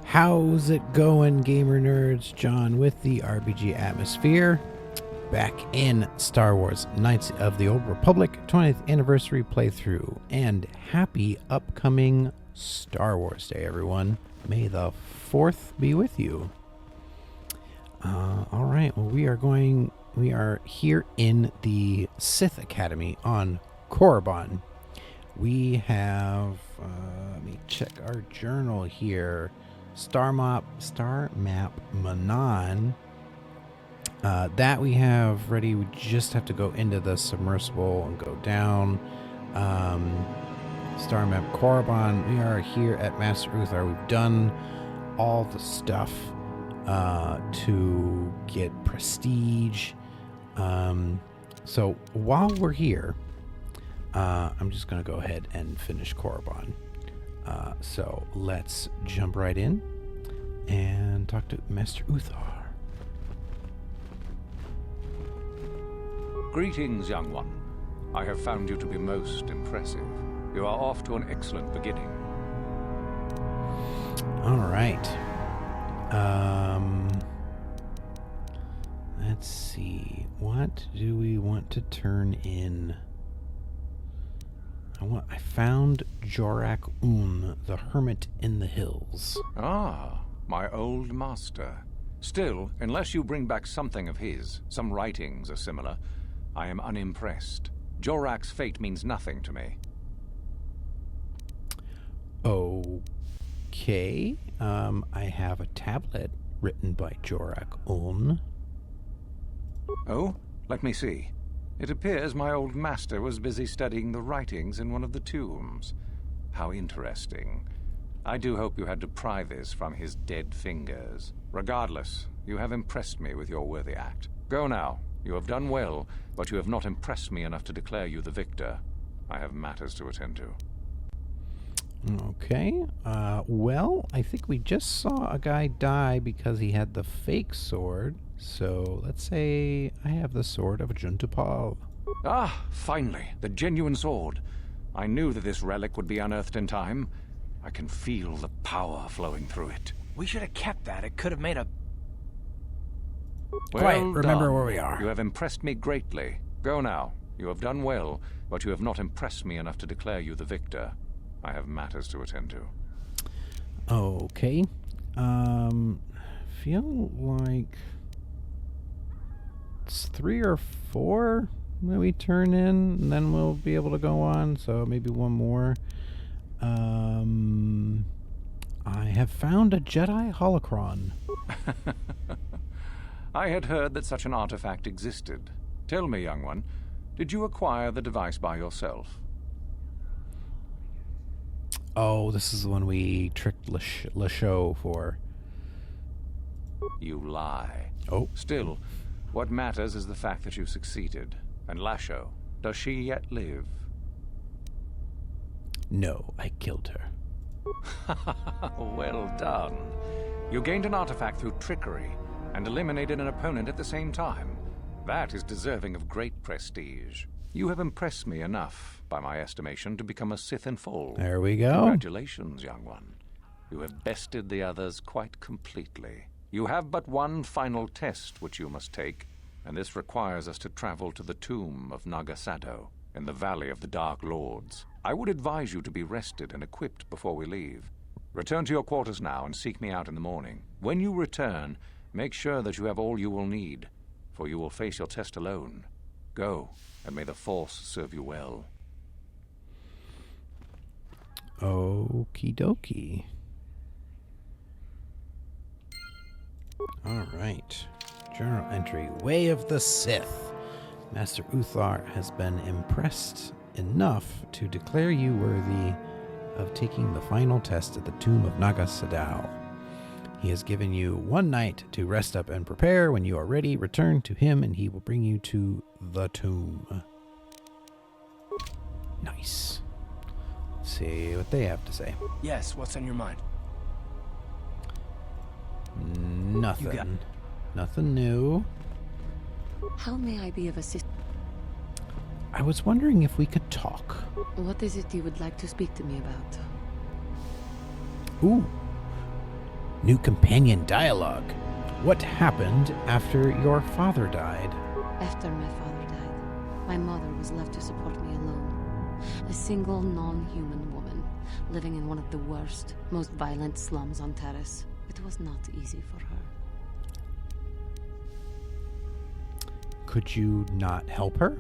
How's it going, gamer nerds? John with the RPG Atmosphere. Back in Star Wars Knights of the Old Republic 20th Anniversary playthrough. And happy upcoming Star Wars Day, everyone. May the 4th be with you. Alright, well we are here in the Sith Academy on Korriban. We have, let me check our journal here. Star map Manan. That we have ready. We just have to go into the submersible and go down. Star map Korriban. We are here at Master Uthar. We've done all the stuff to get prestige. So while we're here, I'm just going to go ahead and finish Korriban. So let's jump right in and talk to Master Uthar. Greetings, young one. I have found you to be most impressive. You are off to an excellent beginning. All right. Let's see. What do we want to turn in? I found Jorak the hermit in the hills. Ah, my old master. Still, unless you bring back something of his, some writings are similar, I am unimpressed. Jorak's fate means nothing to me. Okay. I have a tablet written by Jorak Oh, let me see. It appears my old master was busy studying the writings in one of the tombs. How interesting. I do hope you had to pry this from his dead fingers. Regardless, you have impressed me with your worthy act. Go now. You have done well, but you have not impressed me enough to declare you the victor. I have matters to attend to. Okay. Well, I think we just saw a guy die because he had the fake sword. So let's say I have the sword of Juntapal. Ah, finally, the genuine sword. I knew that this relic would be unearthed in time. I can feel the power flowing through it. We should have kept that. It could have made a... Well Quiet, remember done. where we are. You have impressed me greatly. Go now. You have done well, but you have not impressed me enough to declare you the victor. I have matters to attend to. Okay. Feel like it's 3 or 4 that we turn in, and then we'll be able to go on. So maybe one more. I have found a Jedi holocron. I had heard that such an artifact existed. Tell me, young one, did you acquire the device by yourself? Oh, this is the one we tricked Lasho for. You lie. Oh. Still, what matters is the fact that you succeeded. And Lasho, does she yet live? No, I killed her. Well done. You gained an artifact through trickery and eliminated an opponent at the same time. That is deserving of great prestige. You have impressed me enough, by my estimation, to become a Sith in full. There we go. Congratulations, young one. You have bested the others quite completely. You have but one final test which you must take, and this requires us to travel to the tomb of Nagasado in the Valley of the Dark Lords. I would advise you to be rested and equipped before we leave. Return to your quarters now and seek me out in the morning. When you return, make sure that you have all you will need, for you will face your test alone. Go, and may the Force serve you well. Okie dokie. All right. Journal entry. Way of the Sith. Master Uthar has been impressed enough to declare you worthy of taking the final test at the tomb of Nagasadao. He has given you 1 night to rest up and prepare. When you are ready, return to him and he will bring you to the tomb. Nice. Let's see what they have to say. Yes, what's on your mind? Nothing. Nothing new. How may I be of assistance? I was wondering if we could talk. What is it you would like to speak to me about? Ooh. New companion dialogue. What happened after your father died? After my father died, my mother was left to support me alone. A single non-human woman, living in one of the worst, most violent slums on Terrace. It was not easy for her. Could you not help her?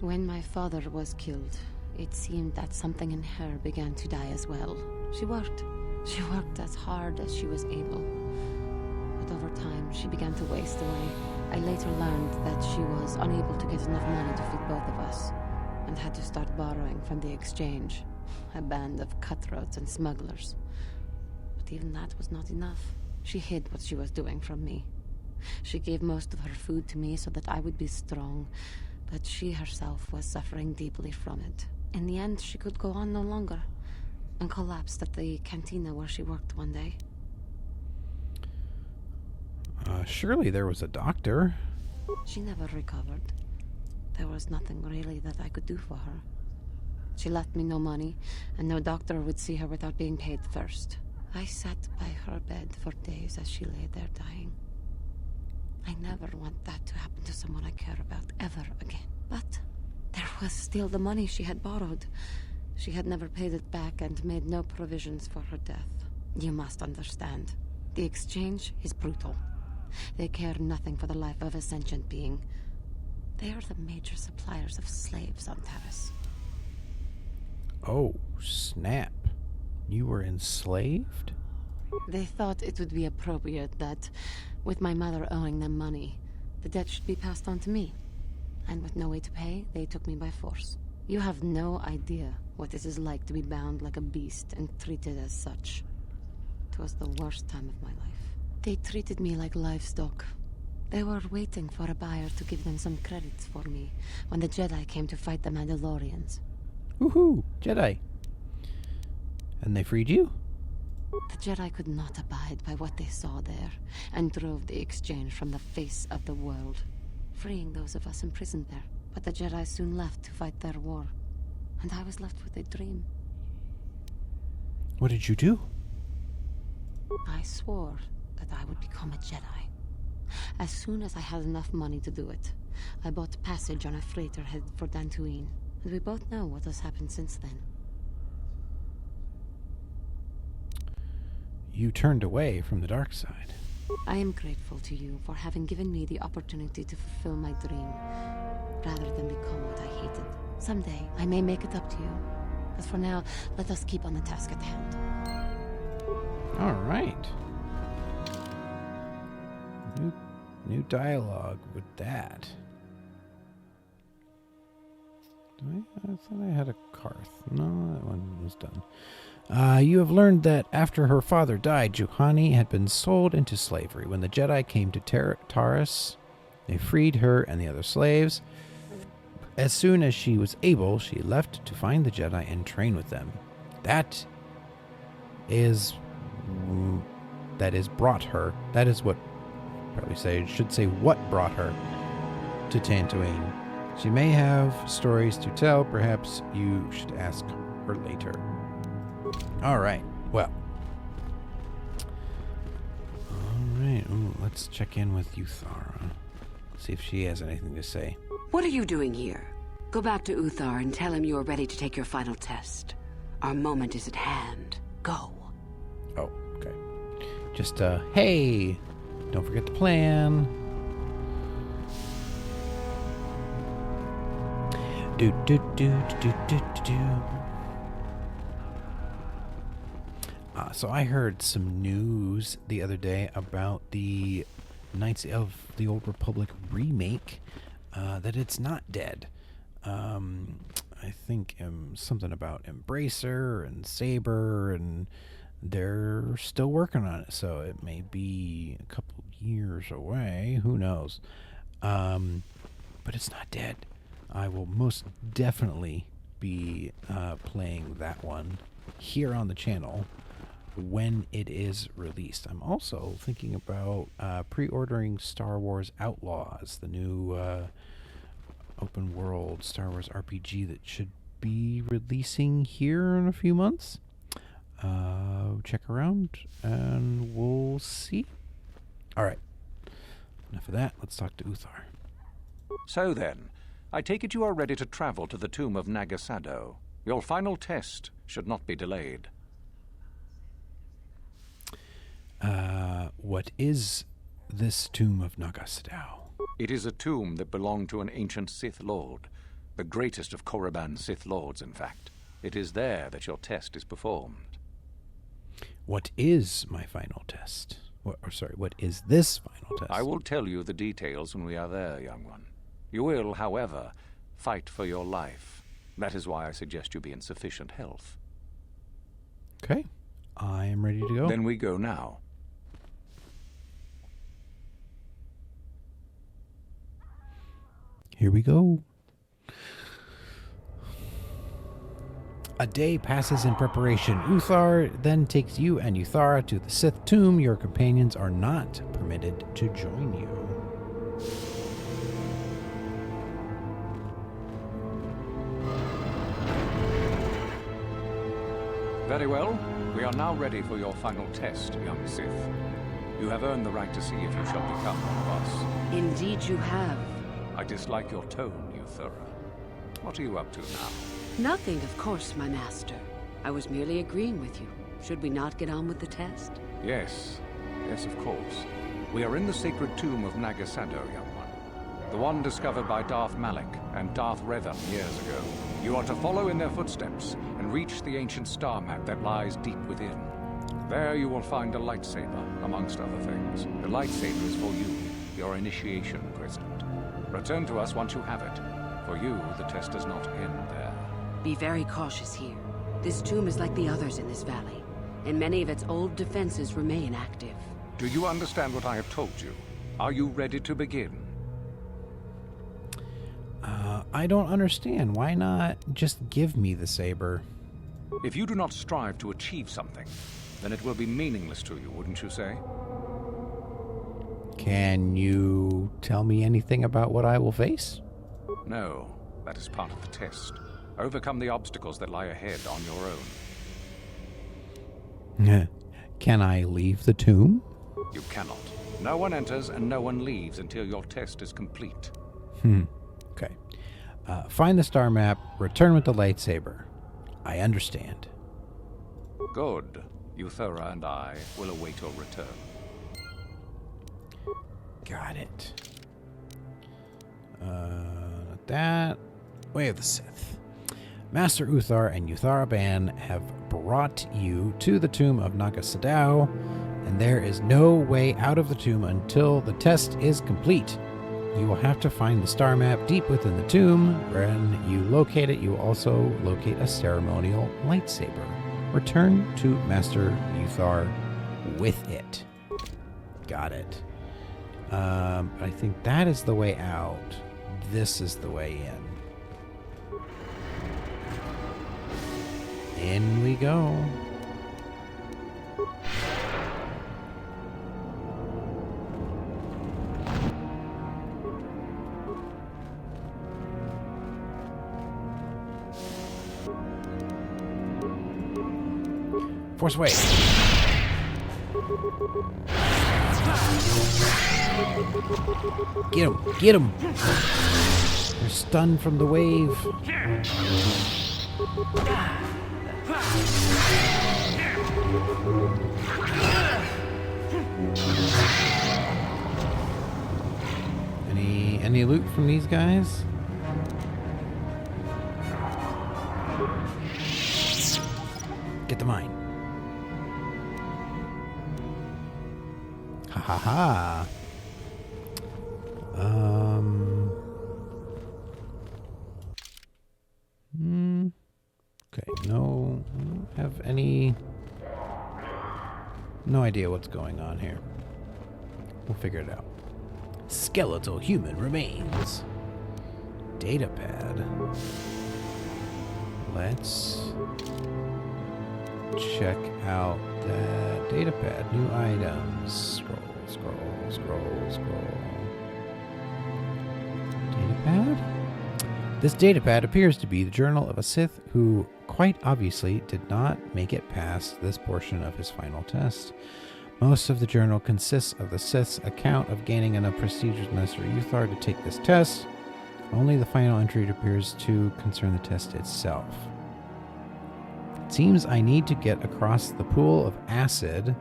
When my father was killed, it seemed that something in her began to die as well. She worked. She worked as hard as she was able. But over time, she began to waste away. I later learned that she was unable to get enough money to feed both of us, and had to start borrowing from the exchange, a band of cutthroats and smugglers. But even that was not enough. She hid what she was doing from me. She gave most of her food to me so that I would be strong, but she herself was suffering deeply from it. In the end, she could go on no longer, and collapsed at the cantina where she worked one day. Surely there was a doctor. She never recovered. There was nothing really that I could do for her. She left me no money, and no doctor would see her without being paid first. I sat by her bed for days as she lay there dying. I never want that to happen to someone I care about ever again. But there was still the money she had borrowed. She had never paid it back and made no provisions for her death. You must understand. The exchange is brutal. They care nothing for the life of a sentient being. They are the major suppliers of slaves on Terrace. Oh, snap. You were enslaved? They thought it would be appropriate that, with my mother owing them money, the debt should be passed on to me. And with no way to pay, they took me by force. You have no idea what it is like to be bound like a beast and treated as such. It was the worst time of my life. They treated me like livestock. They were waiting for a buyer to give them some credits for me when the Jedi came to fight the Mandalorians. Woohoo! Jedi. And they freed you? The Jedi could not abide by what they saw there, and drove the exchange from the face of the world, freeing those of us imprisoned there. But the Jedi soon left to fight their war, and I was left with a dream. What did you do? I swore that I would become a Jedi. As soon as I had enough money to do it, I bought passage on a freighter headed for Dantooine, and we both know what has happened since then. You turned away from the dark side. I am grateful to you for having given me the opportunity to fulfill my dream, rather than become what I hated. Someday, I may make it up to you. But for now, let us keep on the task at hand. All right. New dialogue with that. I thought I had a Karth. No, that one was done. You have learned that after her father died, Juhani had been sold into slavery. When the Jedi came to Taras, they freed her and the other slaves. As soon as she was able, she left to find the Jedi and train with them. That is brought her. That is what, should say what brought her to Tatooine. She may have stories to tell. Perhaps you should ask her later. All right. Well. All right. Ooh, let's check in with Uthara. See if she has anything to say. What are you doing here? Go back to Uthar and tell him you are ready to take your final test. Our moment is at hand. Go. Oh, okay. Just, hey, don't forget the plan. Do. So I heard some news the other day about the Knights of the Old Republic remake, that it's not dead. I think something about Embracer and Saber, and they're still working on it, so it may be a couple years away. Who knows? But it's not dead. I will most definitely be playing that one here on the channel when it is released. I'm also thinking about pre-ordering Star Wars Outlaws, the new open world Star Wars RPG that should be releasing here in a few months. check around, and we'll see. All right. Enough of that. Let's talk to Uthar. So then, I take it you are ready to travel to the tomb of Nagasado. Your final test should not be delayed. What is this tomb of Nagasado? It is a tomb that belonged to an ancient Sith Lord. The greatest of Korriban's Sith Lords, in fact. It is there that your test is performed. What is my final test? What is this final test? I will tell you the details when we are there, young one. You will, however, fight for your life. That is why I suggest you be in sufficient health. Okay. I am ready to go. Then we go now. Here we go. A day passes in preparation. Uthar then takes you and Uthara to the Sith tomb. Your companions are not permitted to join you. Very well. We are now ready for your final test, young Sith. You have earned the right to see if you shall become one of us. Indeed you have. I dislike your tone, Uthara. What are you up to now? Nothing, of course, my master. I was merely agreeing with you. Should we not get on with the test? Yes. Yes, of course. We are in the sacred tomb of Nagasado, young one. The one discovered by Darth Malak and Darth Revan years ago. You are to follow in their footsteps and reach the ancient star map that lies deep within. There you will find a lightsaber, amongst other things. The lightsaber is for you, your initiation present. Return to us once you have it. For you, the test does not end there. Be very cautious here. This tomb is like the others in this valley, and many of its old defenses remain active. Do you understand what I have told you? Are you ready to begin? I don't understand. Why not just give me the saber? If you do not strive to achieve something, then it will be meaningless to you, wouldn't you say? Can you tell me anything about what I will face? No, that is part of the test. Overcome the obstacles that lie ahead on your own. Can I leave the tomb? You cannot. No one enters and no one leaves until your test is complete. Okay. Find the star map, return with the lightsaber. I understand. Good. Uthara and I will await your return. Got it. That Way of the Sith. Master Uthar and Uthara Ban have brought you to the tomb of Nagasado, and there is no way out of the tomb until the test is complete. You will have to find the star map deep within the tomb. When you locate it, you will also locate a ceremonial lightsaber. Return to Master Uthar with it. Got it. I think that is the way out. This is the way in. In we go. Force away. Get him! Get him! They're stunned from the wave. Any loot from these guys? Get the mine. Ha ha ha. Okay, no, I don't have any. No idea what's going on here. We'll figure it out. Skeletal human remains. Data pad. Let's check out that data pad. New items. Scroll, scroll, scroll, scroll. Data pad? This datapad appears to be the journal of a Sith who quite obviously did not make it past this portion of his final test. Most of the journal consists of the Sith's account of gaining enough prestige with Master Uthar to take this test. Only the final entry appears to concern the test itself. It seems I need to get across the pool of acid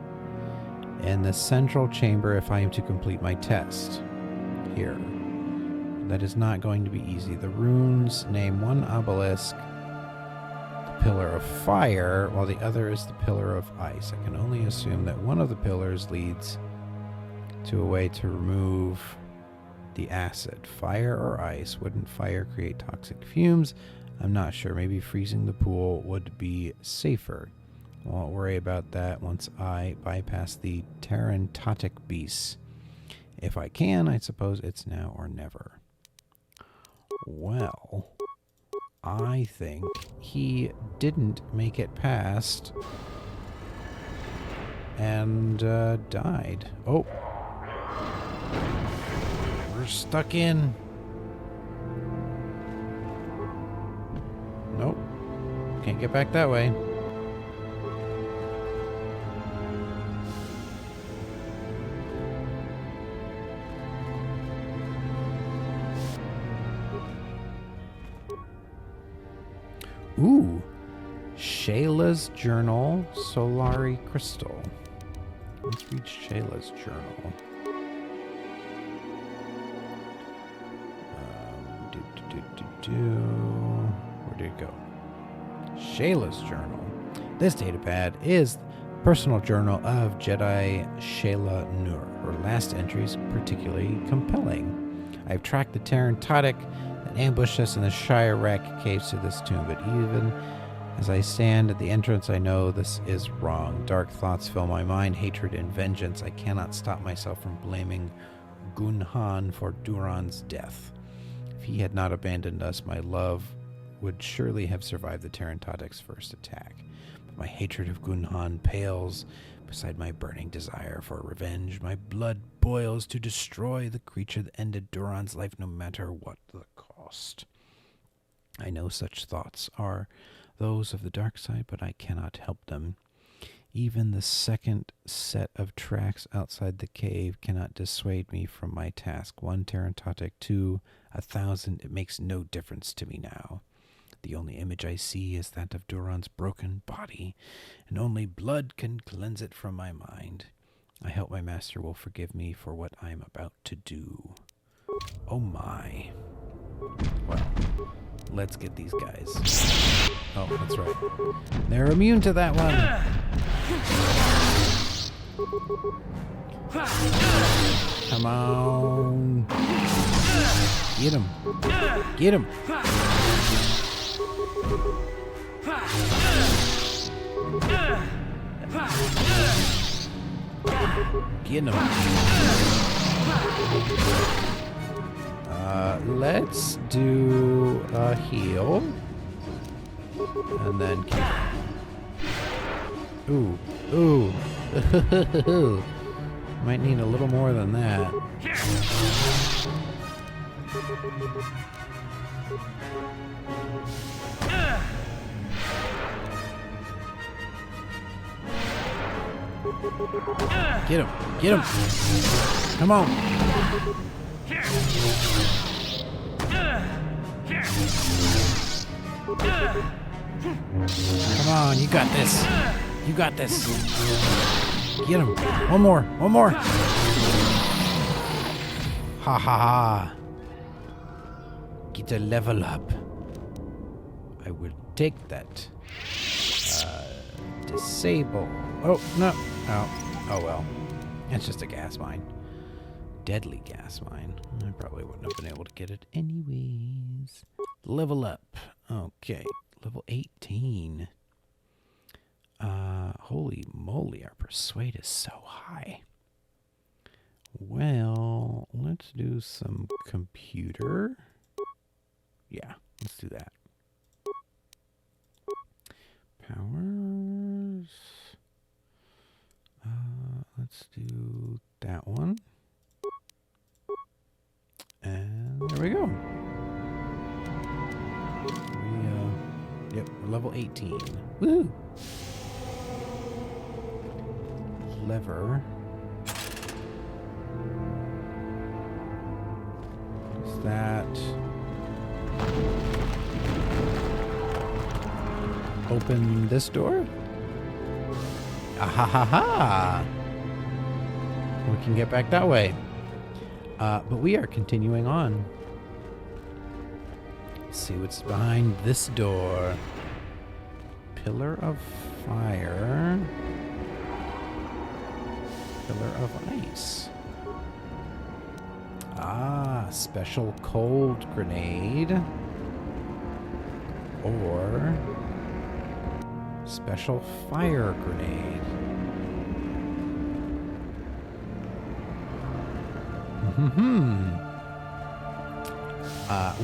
in the central chamber if I am to complete my test. Here. That is not going to be easy. The runes name one obelisk the Pillar of Fire, while the other is the Pillar of Ice. I can only assume that one of the pillars leads to a way to remove the acid. Fire or ice? Wouldn't fire create toxic fumes? I'm not sure. Maybe freezing the pool would be safer. Won't worry about that once I bypass the Tarantotic beasts. If I can, I suppose it's now or never. Well, I think he didn't make it past and died. Oh. We're stuck in. Nope. Can't get back that way. Ooh, Shayla's Journal, Solari Crystal. Let's read Shayla's Journal. Where did it go? Shayla's Journal. This datapad is personal journal of Jedi Shayla Nur. Her last entries particularly compelling. I've tracked the Tarantotic that ambushed us in the Shire Rack caves to this tomb, but even as I stand at the entrance, I know this is wrong. Dark thoughts fill my mind, hatred and vengeance. I cannot stop myself from blaming Gunhan for Duran's death. If he had not abandoned us, my love would surely have survived the Tarantotic's first attack. But my hatred of Gunhan pales beside my burning desire for revenge. My blood boils to destroy the creature that ended Duran's life, no matter what the cost. I know such thoughts are those of the dark side, but I cannot help them. Even the second set of tracks outside the cave cannot dissuade me from my task. 1 Tarantotic, 2, 1,000, it makes no difference to me now. The only image I see is that of Duran's broken body, and only blood can cleanse it from my mind. I hope my master will forgive me for what I am about to do. Oh my. Well, let's get these guys. Oh, that's right. They're immune to that one. Come on. Get him. Get him. Get him. Let's do a heal. And then ooh, ooh. Might need a little more than that. Get him! Get him! Come on! Come on, you got this. You got this. Get him. One more. One more. Ha ha ha. Get a level up. I will take that. Disable. Oh, no. Oh well. It's just a gas mine. Deadly gas mine. I probably wouldn't have been able to get it anyways. Level up. Okay. Level 18. Holy moly, our persuade is so high. Well, let's do some computer. Yeah, let's do that. Powers. Let's do that one. And there we go. Yep, we're level 18. Woo! Lever. Is that... open this door? Ah ha ha ha! We can get back that way. But we are continuing on. Let's see what's behind this door. Pillar of fire. Pillar of ice. Ah, special cold grenade. Or special fire grenade.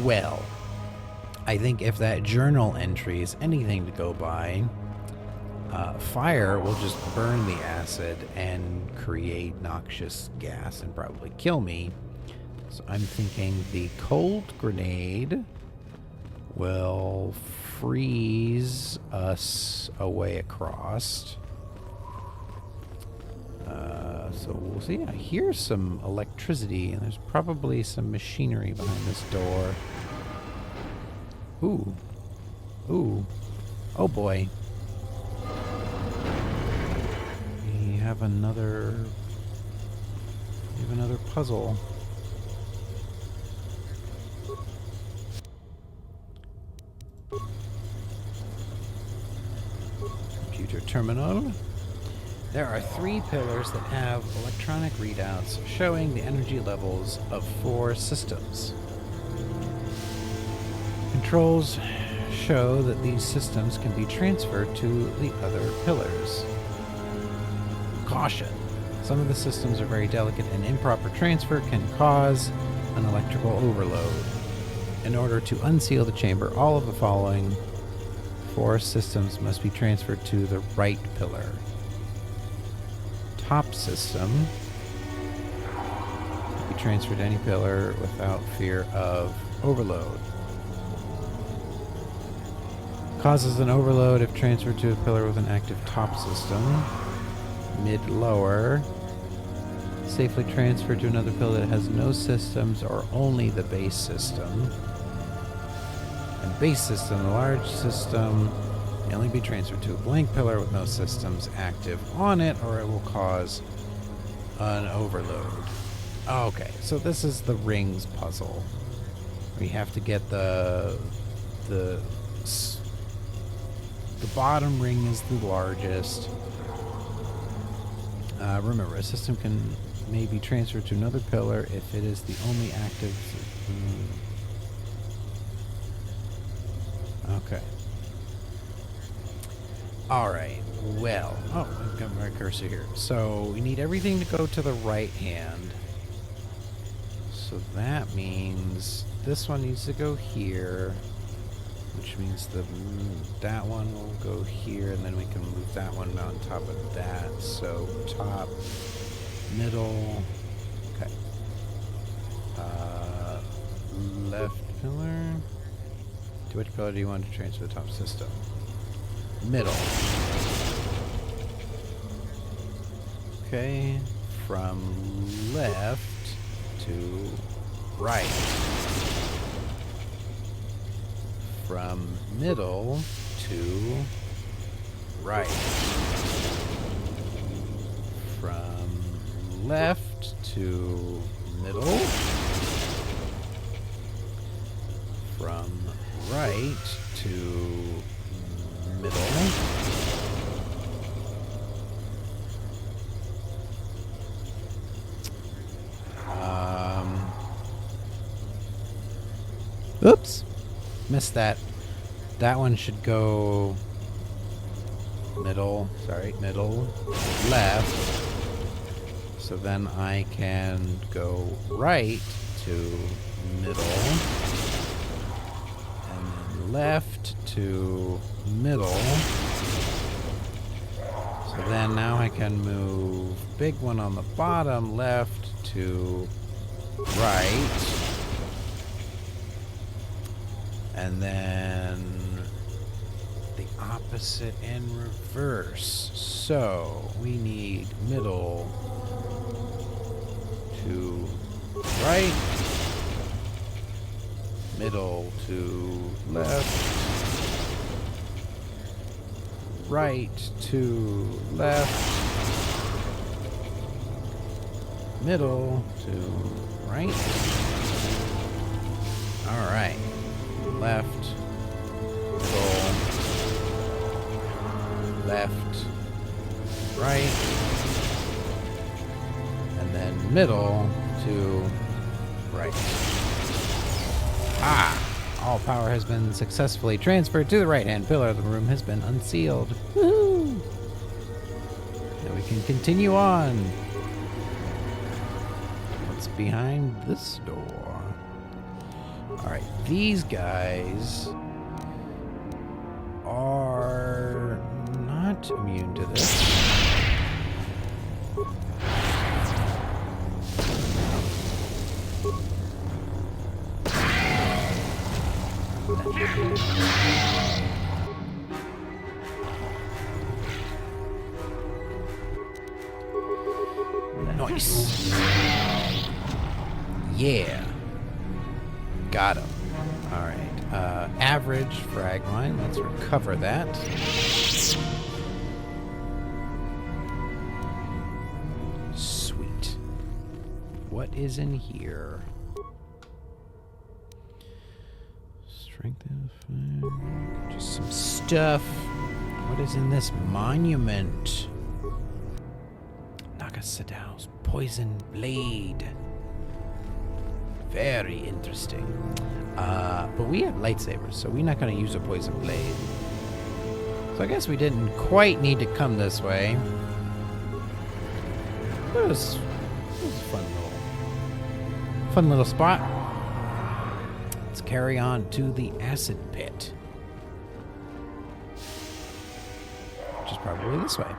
Well, I think if that journal entry is anything to go by, fire will just burn the acid and create noxious gas and probably kill me. So I'm thinking the cold grenade will freeze us away across. So we'll see. I hear some electricity, and there's probably some machinery behind this door. Ooh. Ooh. Oh boy. We have another puzzle. Computer terminal. There are 3 pillars that have electronic readouts showing the energy levels of 4 systems. Controls show that these systems can be transferred to the other pillars. Caution! Some of the systems are very delicate and improper transfer can cause an electrical overload. In order to unseal the chamber, all of the following 4 systems must be transferred to the right pillar. Top system can be transferred to any pillar without fear of overload. Causes an overload if transferred to a pillar with an active top system. Mid-lower. Safely transferred to another pillar that has no systems or only the base system. And base system, the large system, can only be transferred to a blank pillar with no systems active on it, or it will cause an overload. Okay, so this is the rings puzzle. We have to get the bottom ring is the largest. Remember, a system may be transferred to another pillar if it is the only active. Okay. Alright, well, I've got my cursor here. So we need everything to go to the right hand. So that means this one needs to go here, which means that one will go here, and then we can move that one on top of that. So top, middle, okay. Left pillar. To which pillar do you want to transfer the top system? Middle. Okay, from left to right. From middle to right. From left to middle. From right to middle. Oops. Missed that. That one should go middle. Sorry, middle. Left. So then I can go right to middle. And then left to middle. So then now I can move big one on the bottom left to right. And then the opposite and reverse. So we need middle to right, middle to left, right to left, middle to right. All right, left, middle, left, right, and then middle to right. All power has been successfully transferred to the right-hand pillar. The room has been unsealed. Woo! Now we can continue on. What's behind this door? Alright, these guys are not immune to this. Nice. Yeah. Got him. Alright. Average frag line. Let's recover that. Sweet. What is in here? Strength of just some stuff. What is in this monument? Nagasadow's poison blade. Very interesting. But we have lightsabers, so we're not going to use a poison blade. So I guess we didn't quite need to come this way. But it was a fun little spot. Let's carry on to the acid pit, which is probably this way.